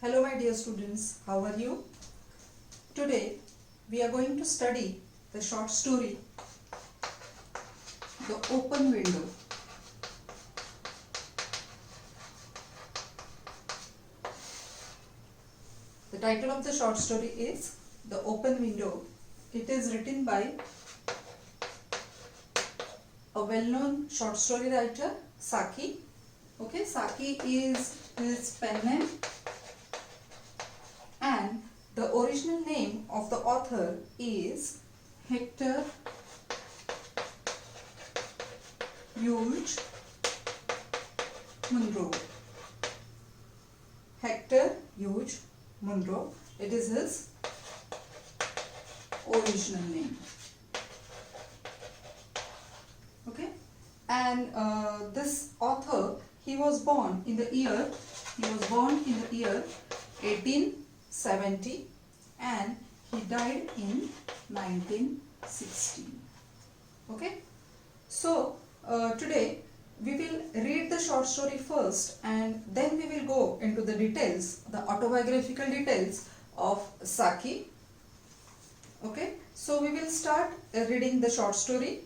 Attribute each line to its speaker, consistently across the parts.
Speaker 1: Hello my dear students, how are you? Today we are going to study the short story The Open Window. The title of the short story is The Open Window. It is written by a well-known short story writer, Saki. Okay, Saki is his pen name. And the original name of the author is Hector Munro. Hector Hughes Munro. It is his original name. Okay, and this author, he was born in the year 1870 and he died in 1916. Okay, so today we will read the short story first and then we will go into the details, the autobiographical details of Saki. Okay, so we will start reading the short story.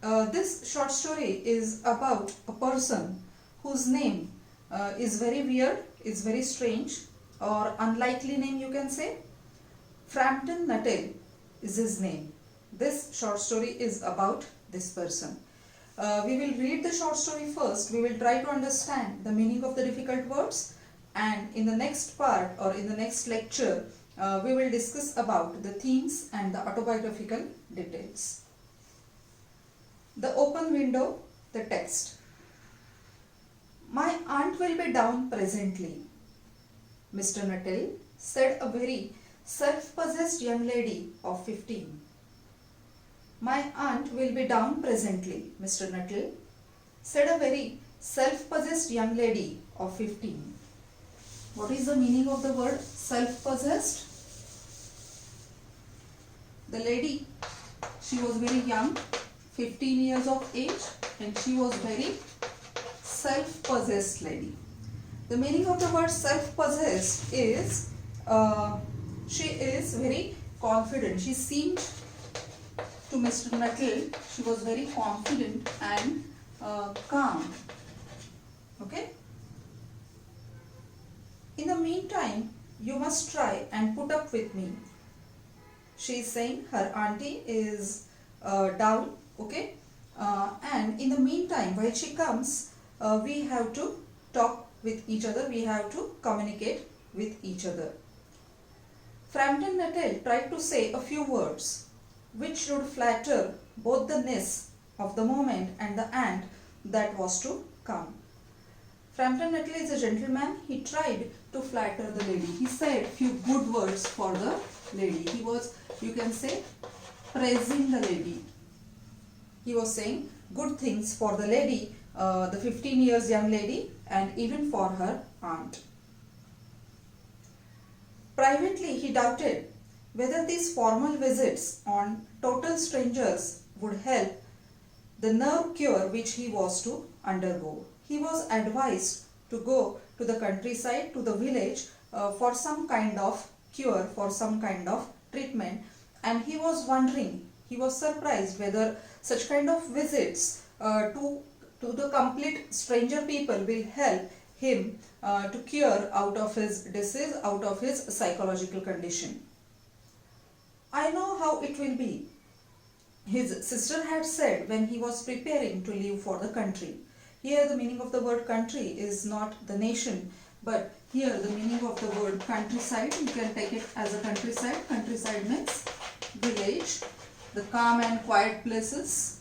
Speaker 1: This short story is about a person whose name is very weird, is very strange or unlikely name, you can say. Frampton Nuttall is his name. This short story is about this person. We will read the short story first. We will try to understand the meaning of the difficult words, and in the next part or in the next lecture we will discuss about the themes and the autobiographical details. The Open Window, the text. My aunt will be down presently, Mr. Nuttall said a very self-possessed young lady of 15. My aunt will be down presently, Mr. Nuttall said a very self-possessed young lady of 15. What is the meaning of the word self-possessed? The lady, she was very young, 15 years of age, and she was very self-possessed lady. The meaning of the word self-possessed is she is very confident. She seemed to Mr. Nuttall, she was very confident and calm. Okay. In the meantime, you must try and put up with me. She is saying her auntie is down. Okay. And in the meantime, while she comes, we have to talk with each other. We have to communicate with each other. Frampton Nuttall tried to say a few words which should flatter both the niece of the moment and the aunt that was to come. Frampton Nuttall is a gentleman. He tried to flatter the lady. He said few good words for the lady. He was, you can say, praising the lady. He was saying good things for the lady, the 15 years young lady, and even for her aunt. Privately, he doubted whether these formal visits on total strangers would help the nerve cure which he was to undergo. He was advised to go to the countryside, to the village for some kind of cure, for some kind of treatment, and he was wondering, he was surprised whether such kind of visits to the complete stranger people will help him to cure out of his disease, out of his psychological condition. I know how it will be, his sister had said when he was preparing to leave for the country. Here the meaning of the word country is not the nation, but here the meaning of the word countryside, you can take it as a countryside. Countryside means village, the calm and quiet places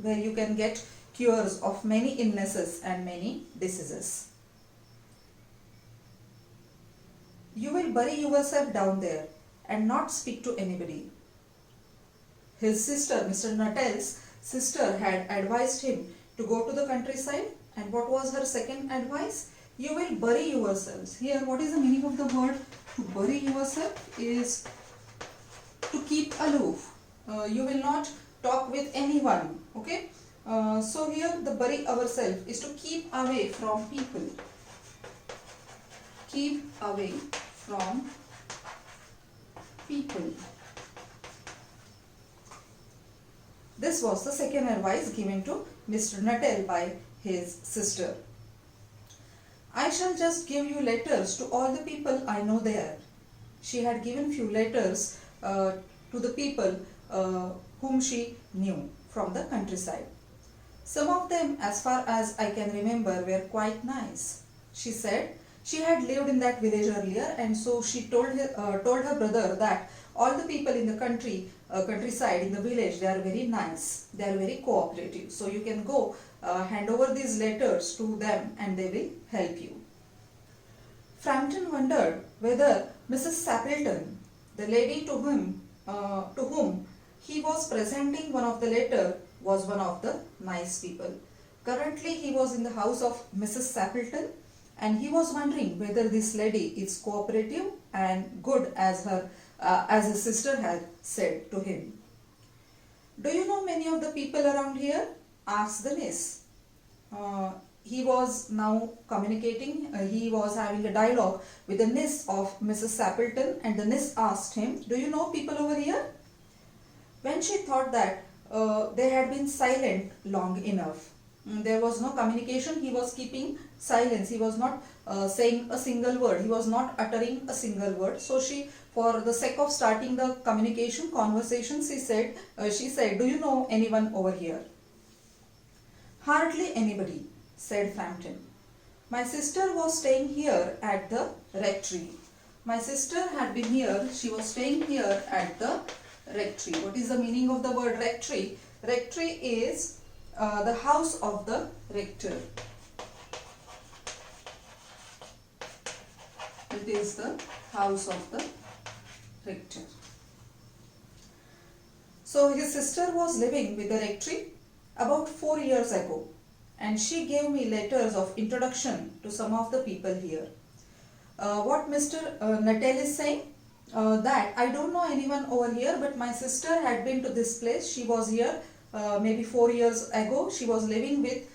Speaker 1: where you can get cures of many illnesses and many diseases. You will bury yourself down there and not speak to anybody. His sister, Mr. Nuttall's sister, had advised him to go to the countryside, and what was her second advice? You will bury yourselves. Here, what is the meaning of the word to bury yourself? Is to keep aloof. You will not talk with anyone. Okay. So here the bury ourselves is to keep away from people. keep away from people. This was the second advice given to Mr. Nuttall by his sister. I shall just give you letters to all the people I know there. She had given few letters to the people whom she knew from the countryside. Some of them, as far as I can remember, were quite nice. She said she had lived in that village earlier, and so she told her brother that all the people in the countryside, in the village, they are very nice, they are very cooperative. So you can go hand over these letters to them and they will help you. Frampton wondered whether Mrs. Sappleton, the lady to whom he was presenting one of the letters, was one of the nice people. Currently he was in the house of Mrs. Sappleton, and he was wondering whether this lady is cooperative and good as his sister had said to him. Do you know many of the people around here? Asked the niece. He was now communicating, he was having a dialogue with the niece of Mrs. Sappleton, and the niece asked him, do you know people over here? When she thought that they had been silent long enough, there was no communication, he was keeping silence, he was not saying a single word, he was not uttering a single word. So she, for the sake of starting the conversation, she said, do you know anyone over here? Hardly anybody, said Frampton. My sister was staying here at the rectory. My sister had been here, she was staying here at the rectory. What is the meaning of the word rectory? Rectory is the house of the rector. It is the house of the rector. So his sister was living with the rectory about 4 years ago, and she gave me letters of introduction to some of the people here. What Mr. Nuttall is saying, that I don't know anyone over here, but my sister had been to this place. She was here maybe 4 years ago. She was living with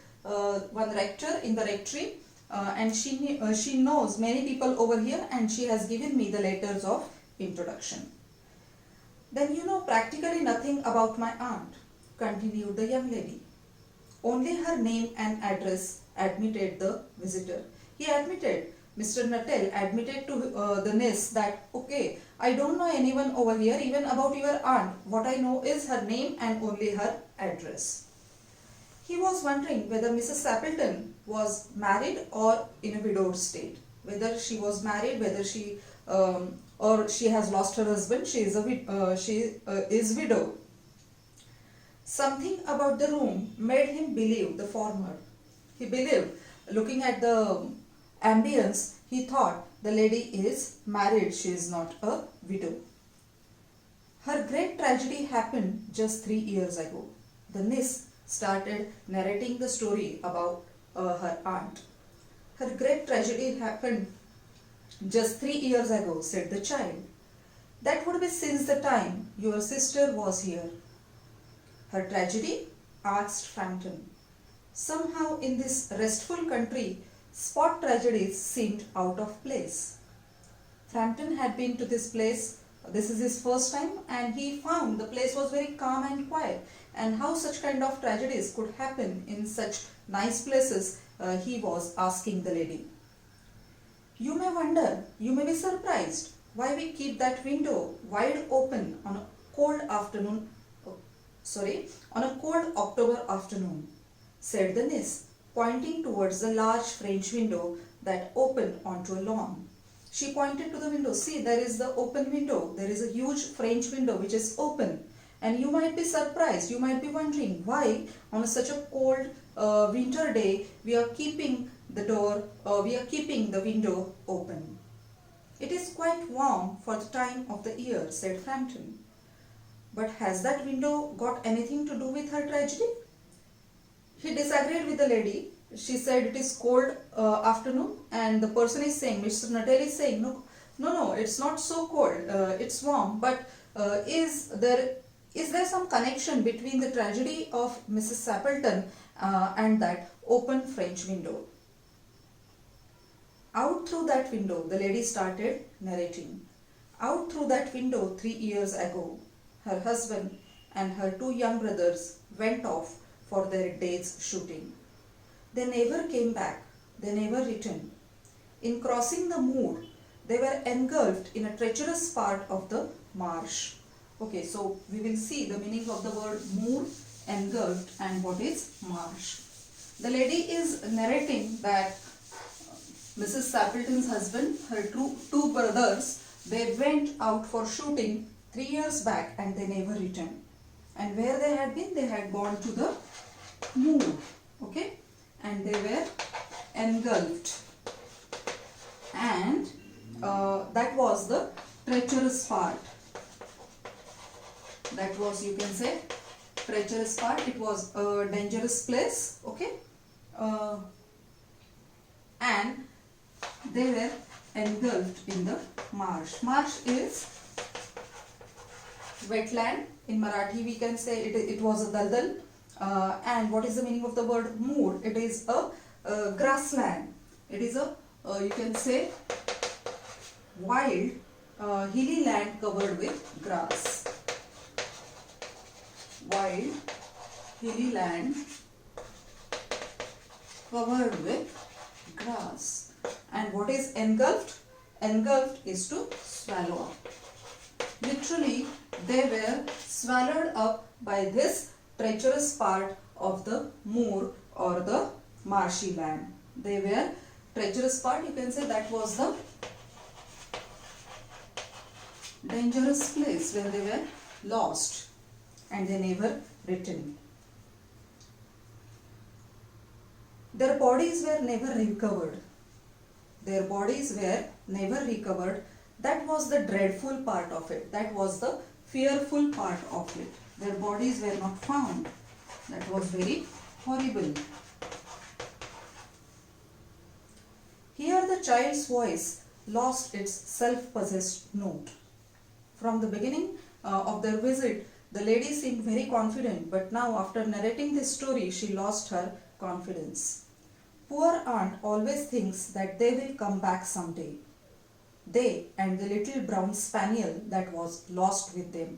Speaker 1: one rector in the rectory, and she knows many people over here, and she has given me the letters of introduction. Then you know practically nothing about my aunt, continued the young lady. Only her name and address, admitted the visitor. He admitted, Mr. Nuttall admitted to the niece that, okay, I don't know anyone over here, even about your aunt. What I know is her name and only her address. He was wondering whether Mrs. Sappleton was married or in a widowed state. Whether she was married, whether she or she has lost her husband, she is widowed. Something about the room made him believe the former. He believed, looking at the ambience, he thought the lady is married, she is not a widow. Her great tragedy happened just 3 years ago. The niece started narrating the story about her aunt. Her great tragedy happened just 3 years ago, said the child. That would be since the time your sister was here. Her tragedy? Asked Frampton. Somehow in this restful country, spot tragedies seemed out of place. Frampton had been to this place, this is his first time, and he found the place was very calm and quiet. And how such kind of tragedies could happen in such nice places, he was asking the lady. You may wonder, you may be surprised why we keep that window wide open on a cold October afternoon, said the niece, pointing towards the large French window that opened onto a lawn. She pointed to the window. See, there is the open window. There is a huge French window which is open. And you might be surprised. You might be wondering why on such a cold winter day we are keeping the window open. It is quite warm for the time of the year, said Frampton. But has that window got anything to do with her tragedy? He disagreed with the lady. She said it is cold afternoon, and the person is saying, Mr. Nuttall is saying, no, it's not so cold, it's warm. But is there some connection between the tragedy of Mrs. Sappleton and that open French window? Out Out through that window, the lady started narrating. Out through that window 3 years ago, her husband and her 2 young brothers went off for their day's shooting. They never came back. They never returned. In crossing the moor, they were engulfed in a treacherous part of the marsh. Okay, so we will see the meaning of the word moor, engulfed, and what is marsh. The lady is narrating that Mrs. Sapleton's husband, her two brothers, they went out for shooting 3 years back and they never returned. And where they had been? They had gone to the moor. Okay, and they were engulfed. And that was the treacherous part. That was, you can say, treacherous part. It was a dangerous place. Okay, and they were engulfed in the marsh. Marsh is wetland. In Marathi we can say it was a daldal. And what is the meaning of the word moor? It is a grassland. It is a you can say wild hilly land covered with grass. Wild hilly land covered with grass. And what is engulfed? Engulfed is to swallow up. Literally, they were swallowed up by this treacherous part of the moor or the marshy land. They were treacherous part, you can say that was the dangerous place where they were lost and they never returned. Their bodies were never recovered. Their bodies were never recovered. That was the dreadful part of it. That was the fearful part of it. Their bodies were not found. That was very horrible. Here the child's voice lost its self-possessed note. From the beginning of their visit, the lady seemed very confident, but now after narrating this story, she lost her confidence. Poor aunt always thinks that they will come back someday. They and the little brown spaniel that was lost with them.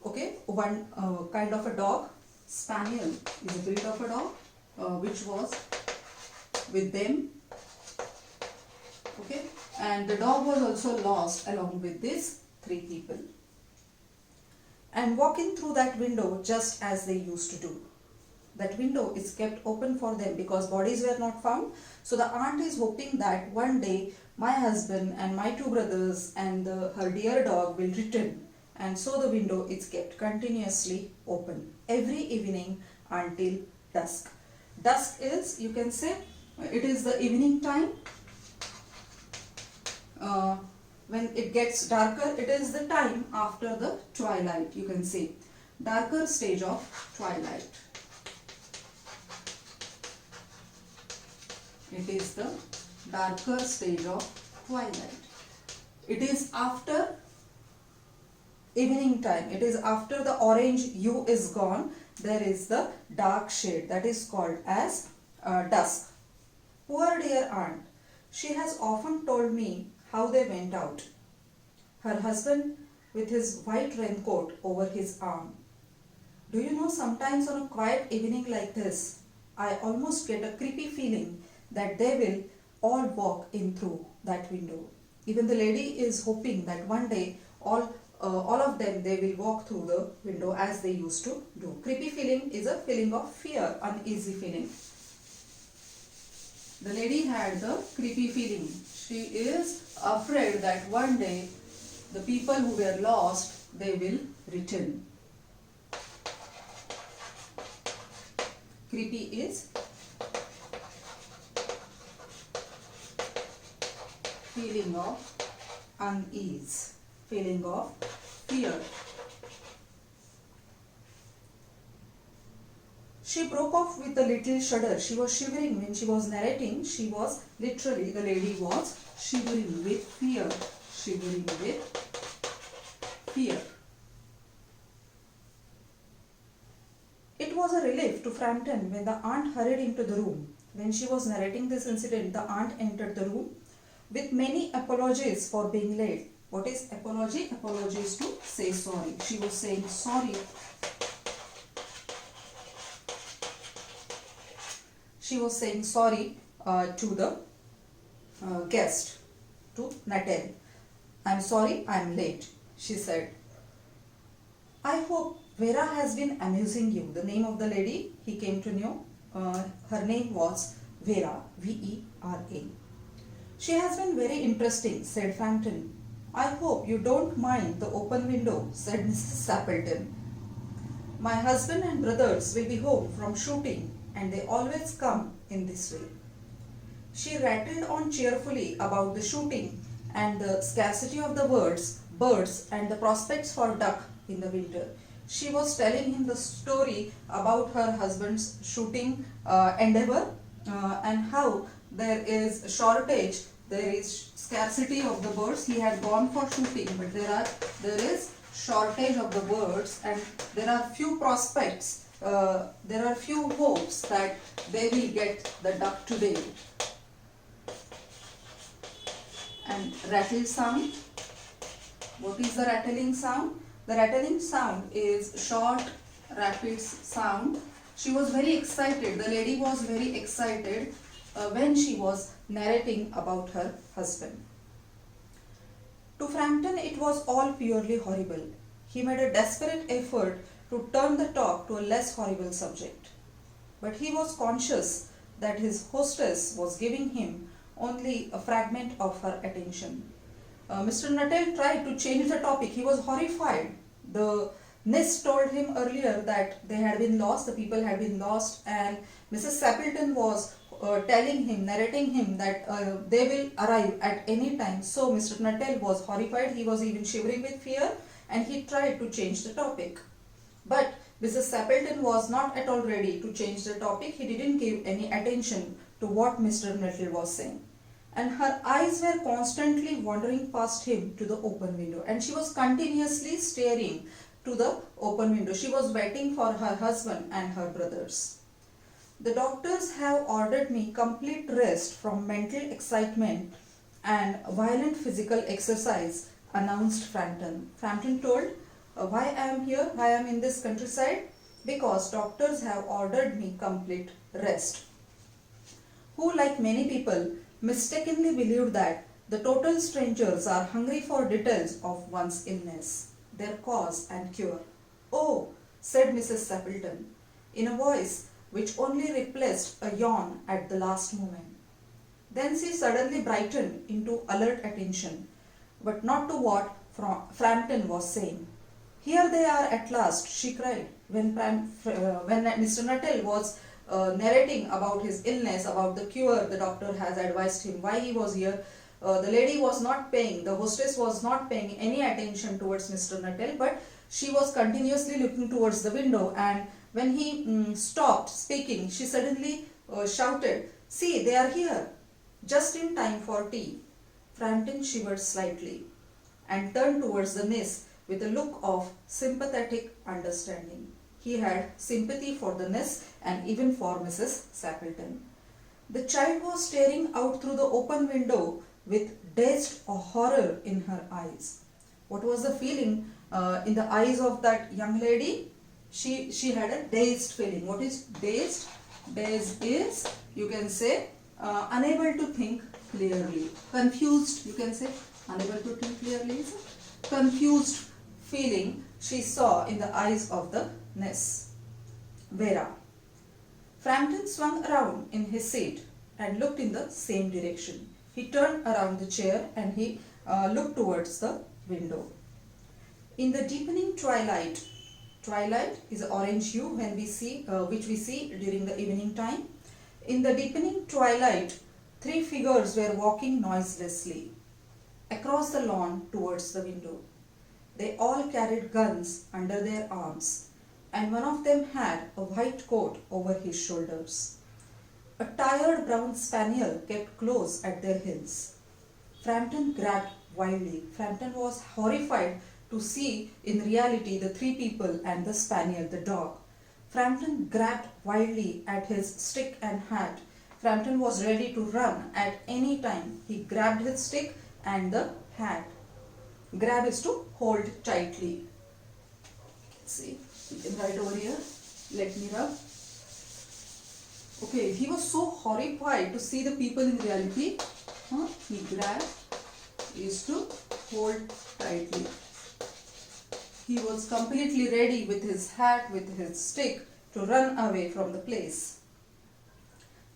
Speaker 1: Okay, one kind of a dog, spaniel is a breed of a dog which was with them. Okay, and the dog was also lost along with these 3 people. And walking through that window just as they used to do. That window is kept open for them because bodies were not found. So the aunt is hoping that one day my husband and my 2 brothers and her dear dog will return. And so the window is kept continuously open every evening until dusk. Dusk is, you can say, it is the evening time. When it gets darker, it is the time after the twilight, you can say. Darker stage of twilight. It is the darker stage of twilight. It is after evening time. It is after the orange hue is gone. There is the dark shade that is called as dusk. Poor dear aunt. She has often told me how they went out. Her husband with his white raincoat over his arm. Do you know, sometimes on a quiet evening like this, I almost get a creepy feeling that they will all walk in through that window. Even the lady is hoping that one day all of them, they will walk through the window as they used to do. Creepy feeling is a feeling of fear, uneasy feeling. The lady had the creepy feeling. She is afraid that one day the people who were lost, they will return. Creepy is feeling of unease, feeling of fear. She broke off with a little shudder. She was shivering when she was narrating. She was literally, the lady was shivering with fear. Shivering with fear. It was a relief to Frampton when the aunt hurried into the room. When she was narrating this incident, the aunt entered the room. with many apologies for being late. What is apology? Apology is to say sorry. She was saying sorry. She was saying sorry to the guest, to Natal. I'm sorry, I'm late, she said. I hope Vera has been amusing you. The name of the lady he came to know, her name was Vera, V-E-R-A. She has been very interesting, said Frampton. I hope you don't mind the open window, said Mrs. Sappleton. My husband and brothers will be home from shooting, and they always come in this way. She rattled on cheerfully about the shooting and the scarcity of the birds and the prospects for duck in the winter. She was telling him the story about her husband's shooting endeavor and how there is a shortage, there is scarcity of the birds. He had gone for shooting, but there is shortage of the birds, and there are few prospects, there are few hopes that they will get the duck today. And rattle sound. What is the rattling sound? The rattling sound is short, rapid sound. She was very excited. The lady was very excited when she was narrating about her husband. To Frampton, it was all purely horrible. He made a desperate effort to turn the talk to a less horrible subject. But he was conscious that his hostess was giving him only a fragment of her attention. Mr. Nuttall tried to change the topic. He was horrified. The nest told him earlier that they had been lost, the people had been lost, and Mrs. Sappleton was telling him, narrating him that they will arrive at any time. So Mr. Nuttall was horrified. He was even shivering with fear, and he tried to change the topic. But Mrs. Sappleton was not at all ready to change the topic. He didn't give any attention to what Mr. Nuttall was saying. And her eyes were constantly wandering past him to the open window. And she was continuously staring to the open window. She was waiting for her husband and her brothers. The doctors have ordered me complete rest from mental excitement and violent physical exercise, announced Frampton. Frampton told, why I am here, why I am in this countryside? Because doctors have ordered me complete rest. Who, like many people, mistakenly believed that the total strangers are hungry for details of one's illness, their cause and cure. Oh, said Mrs. Sappleton, in a voice which only replaced a yawn at the last moment. Then she suddenly brightened into alert attention, but not to what Frampton was saying. Here they are at last, she cried, when Mr. Nuttall was narrating about his illness, about the cure the doctor has advised him, why he was here. The lady was not paying, the hostess was not paying any attention towards Mr. Nuttall, but she was continuously looking towards the window, and when he stopped speaking, she suddenly shouted, see, they are here, just in time for tea. Frampton shivered slightly and turned towards the nest with a look of sympathetic understanding. He had sympathy for the nest and even for Mrs. Sappleton. The child was staring out through the open window with dazed horror in her eyes. What was the feeling in the eyes of that young lady? She had a dazed feeling. What is dazed? Dazed is, you can say, unable to think clearly. Confused, you can say, unable to think clearly is a confused feeling she saw in the eyes of the nurse, Vera. Frampton swung around in his seat and looked in the same direction. He turned around the chair and he looked towards the window. In the deepening twilight, twilight is an orange hue when we see, which we see during the evening time. In the deepening twilight, three figures were walking noiselessly across the lawn towards the window. They all carried guns under their arms, and one of them had a white coat over his shoulders. A tired brown spaniel kept close at their heels. Frampton grabbed wildly. Frampton was horrified to see in reality the three people and the spaniel, the dog. Frampton grabbed wildly at his stick and hat Frampton was ready to run at any time. He grabbed his stick and the hat. Grab is to hold tightly. See, you can write over here. Let me rub. Okay, he was so horrified to see the people in reality. He grabbed is to hold tightly. He was completely ready with his hat, with his stick to run away from the place.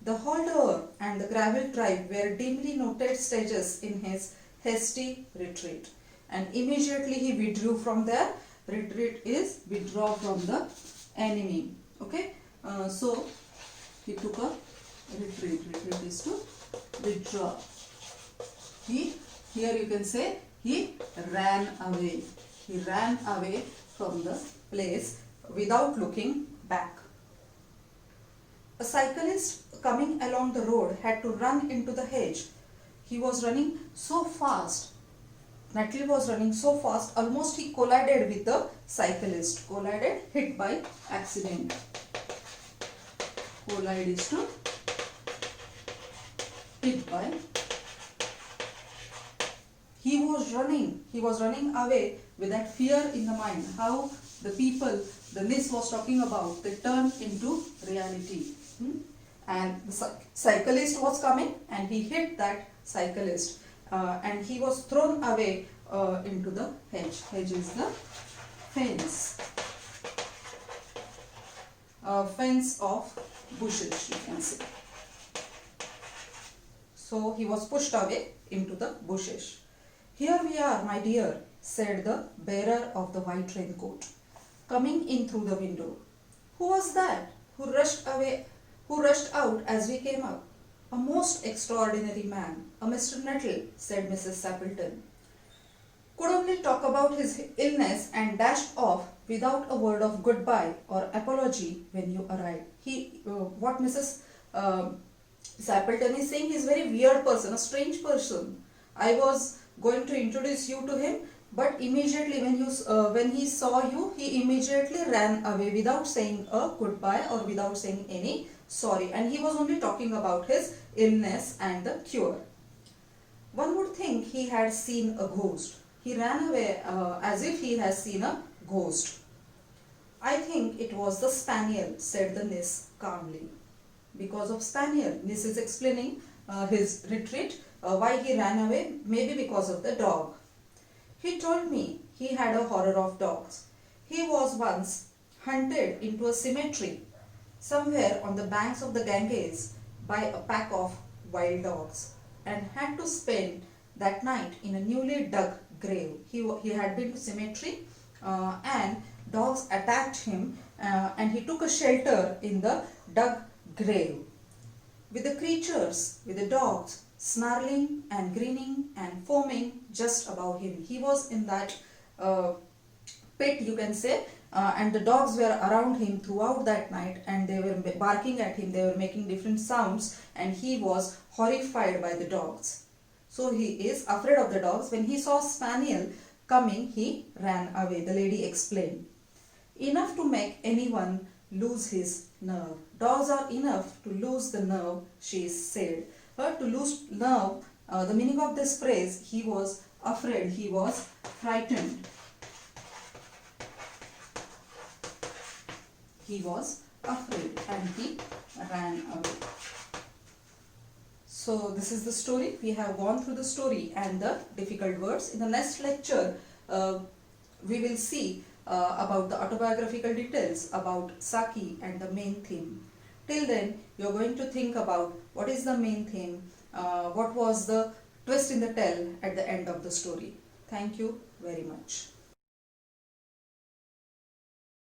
Speaker 1: The halter and the gravel tribe were dimly noted stages in his hasty retreat, and immediately he withdrew from there. Retreat is withdraw from the enemy. Okay, so he took a retreat. Retreat is to withdraw. Here you can say he ran away. He ran away from the place without looking back. A cyclist coming along the road had to run into the hedge. He was running so fast. Natalie was running so fast, almost he collided with the cyclist. Collided, hit by accident. Collide is to hit by. He was running away with that fear in the mind. How the people, the Nis was talking about, they turned into reality. And the cyclist was coming and he hit that cyclist. And he was thrown away into the hedge. Hedge is the fence. Fence of bushes, you can say. So he was pushed away into the bushes. Here we are, my dear, said the bearer of the white raincoat, coming in through the window. Who was that who rushed out as we came up? A most extraordinary man, a Mr. Nettle, said Mrs. Sappleton. Could only talk about his illness and dashed off without a word of goodbye or apology when you arrived. What Mrs. Sappleton is saying, he is a very weird person, a strange person. I was going to introduce you to him, but immediately when he saw you, he immediately ran away without saying a goodbye or without saying any sorry, and he was only talking about his illness and the cure. One would think he had seen a ghost. He ran away as if he has seen a ghost. I think it was the spaniel, said the Nis calmly. Because of spaniel, Nis is explaining his retreat, why he ran away, maybe because of the dog. He told me he had a horror of dogs. He was once hunted into a cemetery somewhere on the banks of the Ganges by a pack of wild dogs and had to spend that night in a newly dug grave. He had been to cemetery and dogs attacked him and he took a shelter in the dug grave. With the creatures, with the dogs, snarling and grinning and foaming just above him. He was in that pit, you can say, and the dogs were around him throughout that night and they were barking at him, they were making different sounds and he was horrified by the dogs. So he is afraid of the dogs. When he saw spaniel coming, he ran away, the lady explained. Enough to make anyone lose his nerve. Dogs are enough to lose the nerve, she said. To lose nerve, the meaning of this phrase, he was afraid, he was frightened. He was afraid and he ran away. So this is the story. We have gone through the story and the difficult words. In the next lecture, we will see about the autobiographical details about Saki and the main theme. Till then, you are going to think about what is the main theme, what was the twist in the tale at the end of the story. Thank you very much.